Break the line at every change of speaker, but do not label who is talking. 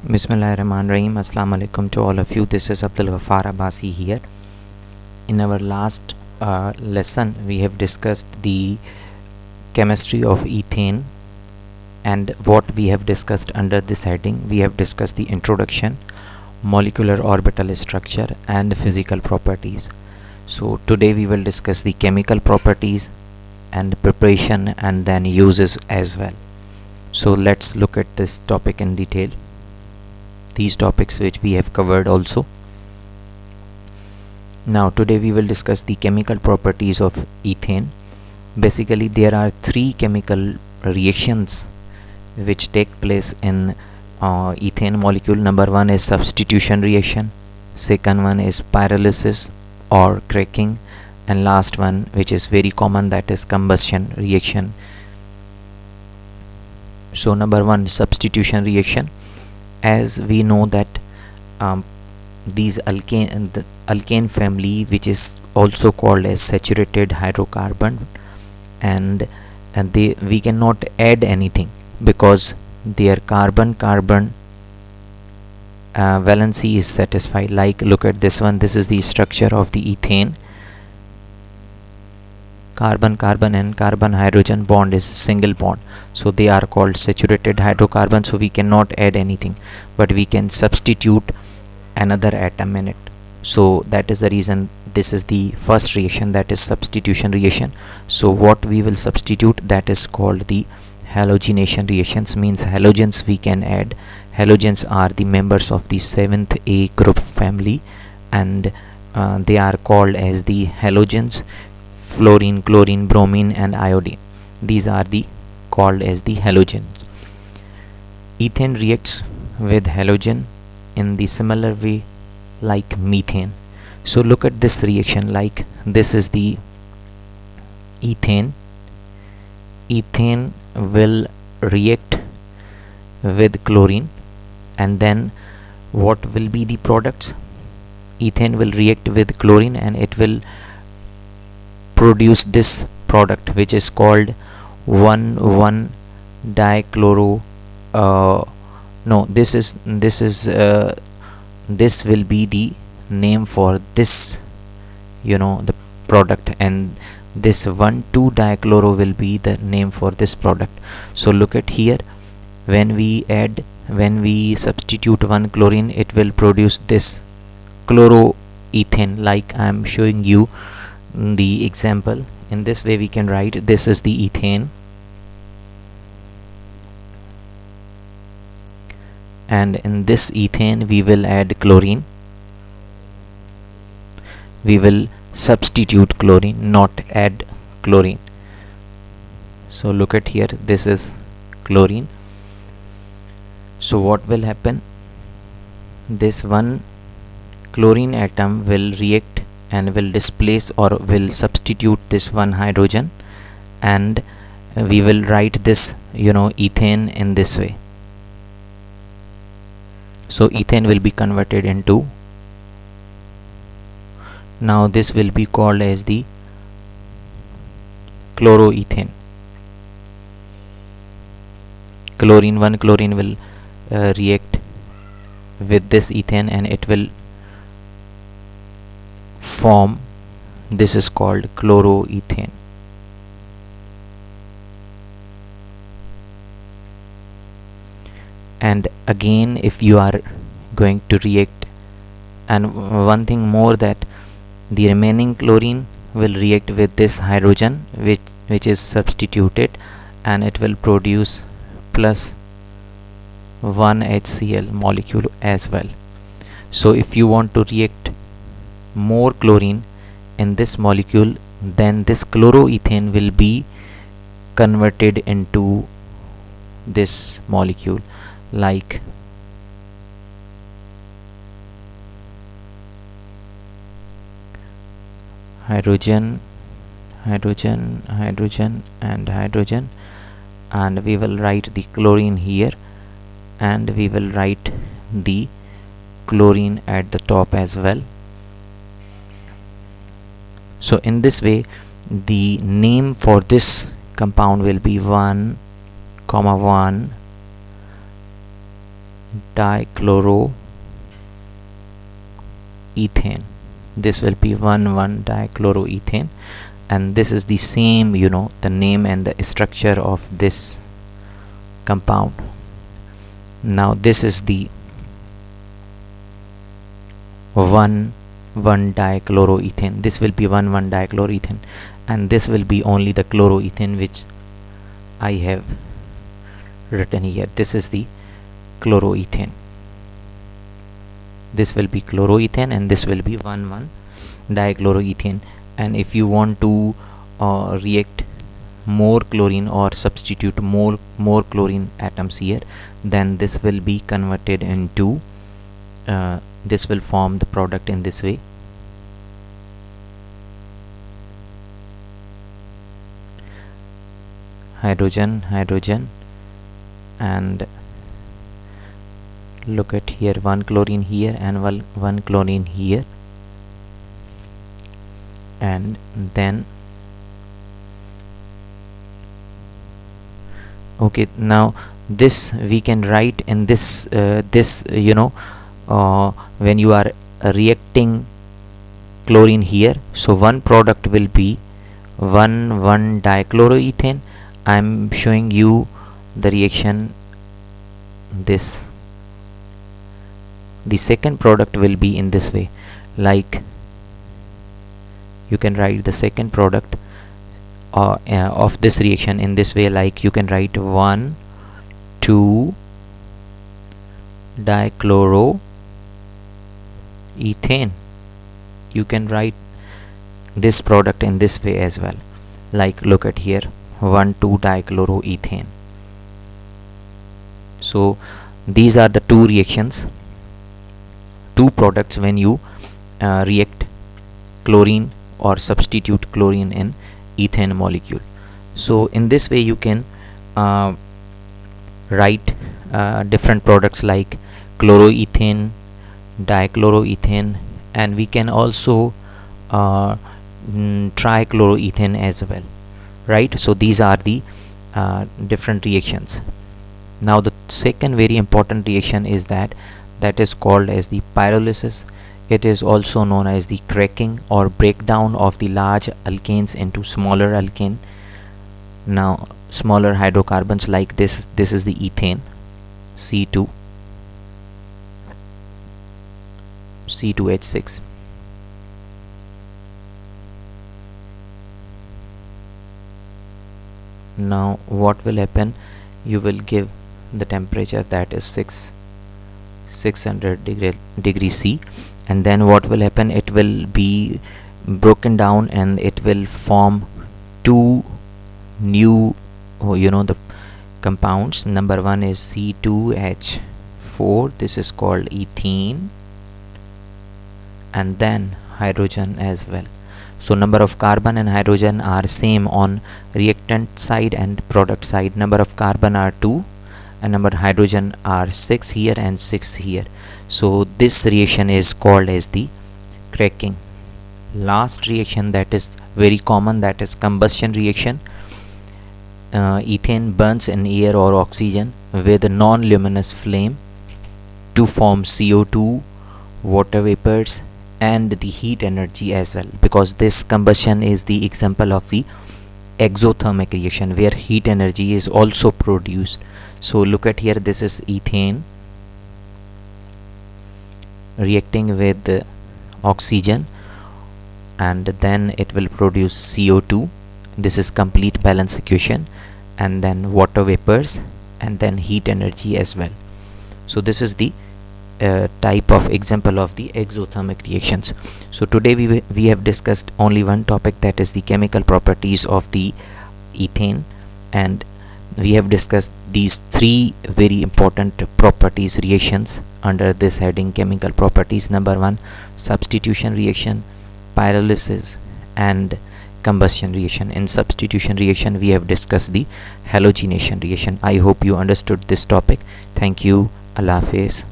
Bismillahirrahmanirrahim. Assalamu alaikum to all of you. This is Abdul Ghaffar Abbasi here. In our last lesson, we have discussed the chemistry of ethane, and what we have discussed under this heading. We have discussed the introduction, molecular orbital structure, and physical properties. So today we will discuss the chemical properties and preparation and then uses as well. So let's look at this topic in detail. These topics which we have covered also. Now today we will discuss the chemical properties of ethane. Basically there are three chemical reactions which take place in ethane molecule. Number one is substitution reaction, second one is pyrolysis or cracking, and last one, which is very common, that is combustion reaction. So number one, substitution reaction. As we know that these alkane family, which is also called as saturated hydrocarbon, and we cannot add anything because their carbon valency is satisfied. Like look at this one, this is the structure of the ethane. Carbon and carbon hydrogen bond is single bond, so they are called saturated hydrocarbon. So we cannot add anything, but we can substitute another atom in it. So that is the reason this is the first reaction, that is substitution reaction. So what we will substitute, that is called the halogenation reactions. Means halogens we can add. Halogens are the members of the 7th A group family, and they are called as the halogens: fluorine, chlorine, bromine, and iodine. These are the called as the halogens. Ethane reacts with halogen in the similar way like methane. So look at this reaction. Like this is the ethane. Ethane will react with chlorine, and then what will be the products? Ethane will react with chlorine and it will produce this product which is called 1,1 dichloro this will be the name for this, the product, and this 1,2 dichloro will be the name for this product. So look at here, when we substitute one chlorine, it will produce this chloroethane. Like I am showing you the example. In this way we can write, this is the ethane, and in this ethane we will add chlorine. We will substitute chlorine, not add chlorine. So look at here, this is chlorine. So what will happen? This one chlorine atom will react and will displace or will substitute this one hydrogen, and we will write this ethane in this way. So ethane will be converted into, now this will be called as the chloroethane. One chlorine will react with this ethane and it will form, this is called chloroethane. And again, if you are going to react, and one thing more, that the remaining chlorine will react with this hydrogen which is substituted, and it will produce plus 1 HCl molecule as well. So if you want to react more chlorine in this molecule, then this chloroethane will be converted into this molecule, like hydrogen, and hydrogen, and we will write the chlorine here, and we will write the chlorine at the top as well. So in this way the name for this compound will be 1,1 dichloroethane. This will be 1,1-dichloroethane, and this is the same, the name and the structure of this compound. Now this is the 1,1-dichloroethane. This will be 1,1-dichloroethane, and this will be only the chloroethane which I have written here. This is the chloroethane. This will be chloroethane, and this will be 1,1-dichloroethane. And if you want to react more chlorine or substitute more chlorine atoms here, then this will be converted into this will form the product in this way. Hydrogen, and look at here, one chlorine here and one chlorine here, and then okay, now this we can write in this when you are reacting chlorine here, so one product will be 1,1-dichloroethane. I am showing you the reaction. The second product will be in this way, like you can write the second product of this reaction in this way, like you can write 1,2-dichloroethane. You can write this product in this way as well, like look at here, 1,2-dichloroethane. So these are the two reactions, two products when you react chlorine or substitute chlorine in ethane molecule. So in this way you can write different products like chloroethane, dichloroethane, and we can also trichloroethane as well, right? So these are the different reactions. Now the second very important reaction is that is called as the pyrolysis. It is also known as the cracking or breakdown of the large alkanes into smaller alkane. Now smaller hydrocarbons like this is the ethane, C2H6. Now what will happen, you will give the temperature that is 600 degree C, and then what will happen, it will be broken down and it will form two new the compounds. Number one is C2H4, this is called ethene, and then hydrogen as well. So number of carbon and hydrogen are same on reactant side and product side. Number of carbon are 2 and number of hydrogen are 6 here and 6 here. So this reaction is called as the cracking. Last reaction that is very common, that is combustion reaction. Ethane burns in air or oxygen with a non-luminous flame to form CO2, water vapors, and the heat energy as well, because this combustion is the example of the exothermic reaction where heat energy is also produced. So look at here, this is ethane reacting with oxygen, and then it will produce CO2. This is complete balance equation, and then water vapors, and then heat energy as well. So this is the type of example of the exothermic reactions. So today we have discussed only one topic, that is the chemical properties of the ethane, and we have discussed these three very important properties, reactions under this heading, chemical properties. Number one, substitution reaction, pyrolysis, and combustion reaction. In substitution reaction we have discussed the halogenation reaction. I hope you understood this topic. Thank you. Allah Hafiz.